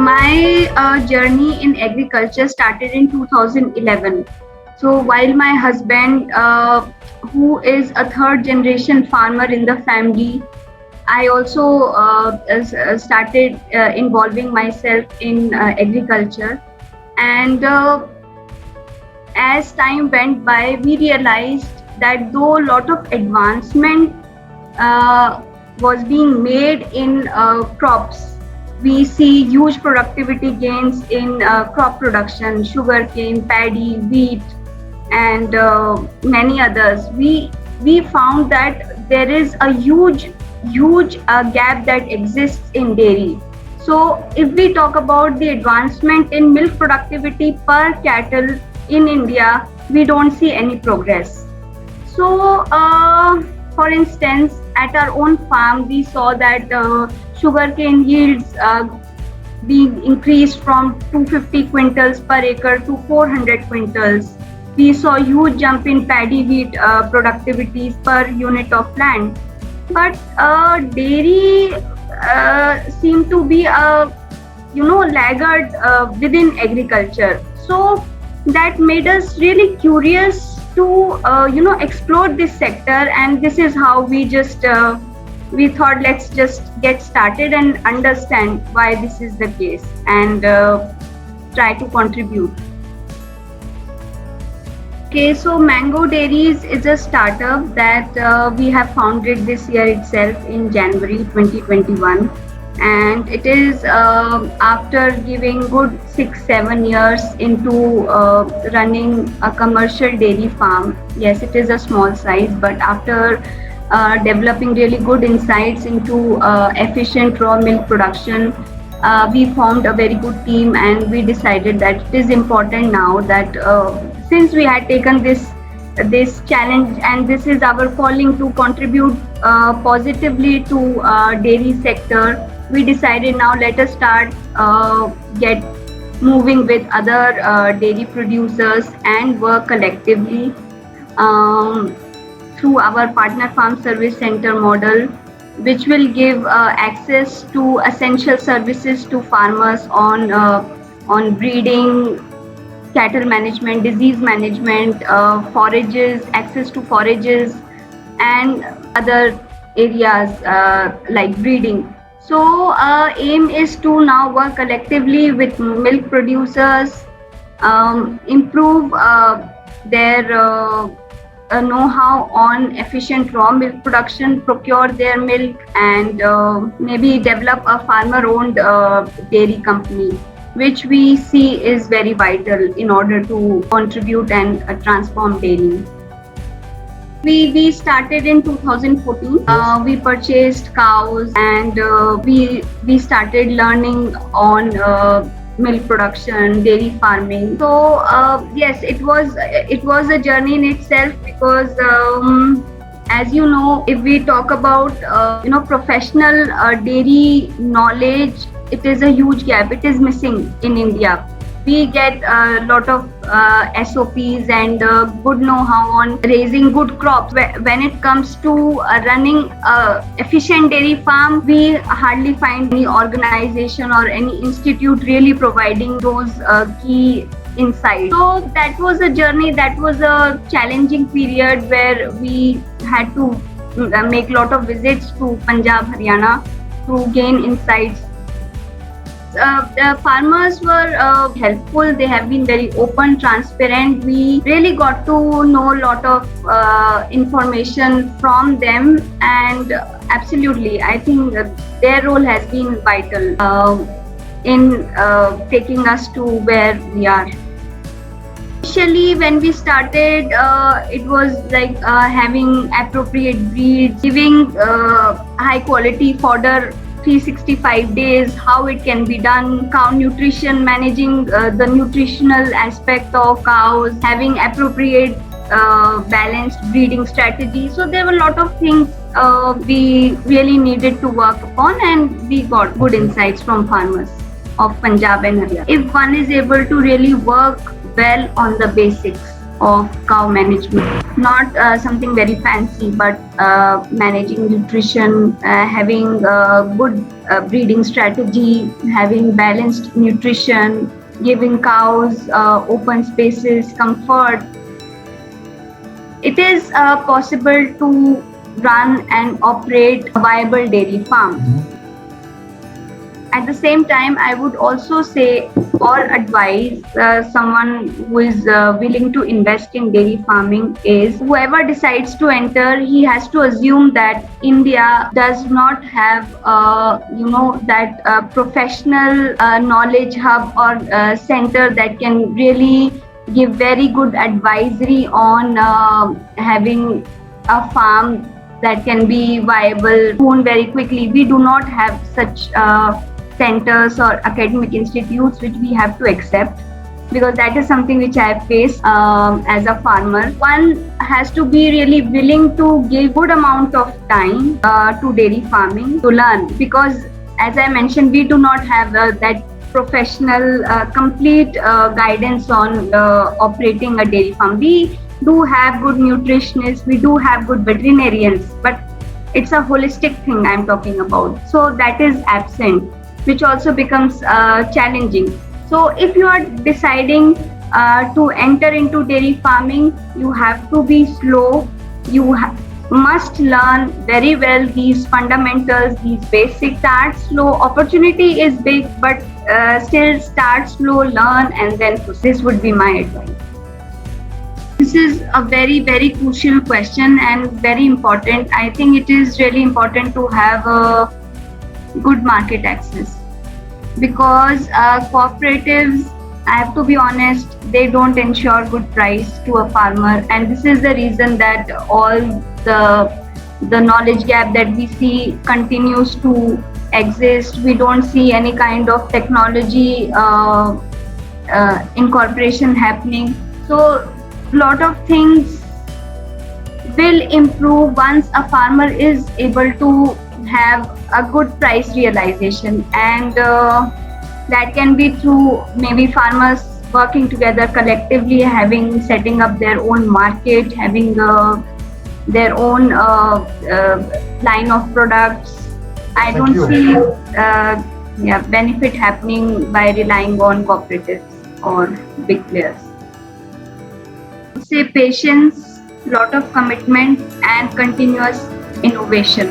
My journey in agriculture started in 2011. So while my husband, who is a third generation farmer in the family, I also started involving myself in agriculture. And as time went by, we realized that though a lot of advancement uh, was being made in crops, we see huge productivity gains in crop production, sugarcane, paddy, wheat, and many others. We found that there is a huge gap that exists in dairy. So if we talk about the advancement in milk productivity per cattle in India, we don't see any progress. So, for instance, at our own farm, we saw that sugarcane yields being increased from 250 quintals per acre to 400 quintals. We saw huge jump in paddy wheat productivities per unit of land. But dairy seemed to be a laggard within agriculture. So that made us really curious to explore this sector, and this is how we thought, let's just get started and understand why this is the case, and try to contribute. Okay, so Mango Dairies is a startup that we have founded this year itself in January 2021, and it is after giving good 6-7 years into running a commercial dairy farm. Yes, it is a small size, but after developing really good insights into efficient raw milk production, we formed a very good team, and we decided that it is important now that since we had taken this challenge and this is our calling to contribute positively to dairy sector, we decided now let us start get moving with other dairy producers and work collectively through our partner farm service center model, which will give access to essential services to farmers on breeding, cattle management, disease management, forages, access to forages, and other areas like breeding. So aim is to now work collectively with milk producers, improve their know-how on efficient raw milk production, procure their milk, and maybe develop a farmer-owned dairy company, which we see is very vital in order to contribute and transform dairy. We started in 2014. We purchased cows, and we started learning on milk production, dairy farming. So yes, it was a journey in itself, because as you know, if we talk about professional dairy knowledge, it is a huge gap. It is missing in India. We get a lot of SOPs and good know-how on raising good crops. When it comes to running efficient dairy farm, we hardly find any organization or any institute really providing those key insights. So that was a journey, that was a challenging period where we had to make a lot of visits to Punjab, Haryana to gain insights. The farmers were helpful. They have been very open, transparent. We really got to know a lot of information from them, and absolutely, I think their role has been vital in taking us to where we are. Initially, when we started, it was like having appropriate breeds, giving high quality fodder 365 days, how it can be done, cow nutrition, managing the nutritional aspect of cows, having appropriate balanced breeding strategy. So there were a lot of things we really needed to work upon, and we got good insights from farmers of Punjab and Haryana. If one is able to really work well on the basics, of cow management. Not something very fancy, but managing nutrition, having good breeding strategy, having balanced nutrition, giving cows open spaces, comfort. It is possible to run and operate a viable dairy farm. At the same time, I would also say or advise someone who is willing to invest in dairy farming is whoever decides to enter, he has to assume that India does not have, that professional knowledge hub or center that can really give very good advisory on having a farm that can be viable soon very quickly. We do not have such centers or academic institutes which we have to accept, because that is something which I have faced as a farmer. One has to be really willing to give good amount of time to dairy farming to learn, because as I mentioned, we do not have that professional complete guidance on operating a dairy farm. We do have good nutritionists, we do have good veterinarians, but it's a holistic thing I'm talking about. So that is absent, which also becomes challenging. So if you are deciding to enter into dairy farming, you have to be slow. You must learn very well these fundamentals, these basics. Start slow. Opportunity is big, but still start slow, learn, and then this would be my advice. This is a very, very crucial question and very important. I think it is really important to have a good market access, because cooperatives, I have to be honest, they don't ensure good price to a farmer, and this is the reason that all the knowledge gap that we see continues to exist. We don't see any kind of technology incorporation happening. So lot of things will improve once a farmer is able to have a good price realization, and that can be through maybe farmers working together collectively, setting up their own market, having their own line of products. I don't see benefit happening by relying on cooperatives or big players. Say patience, lot of commitment, and continuous innovation.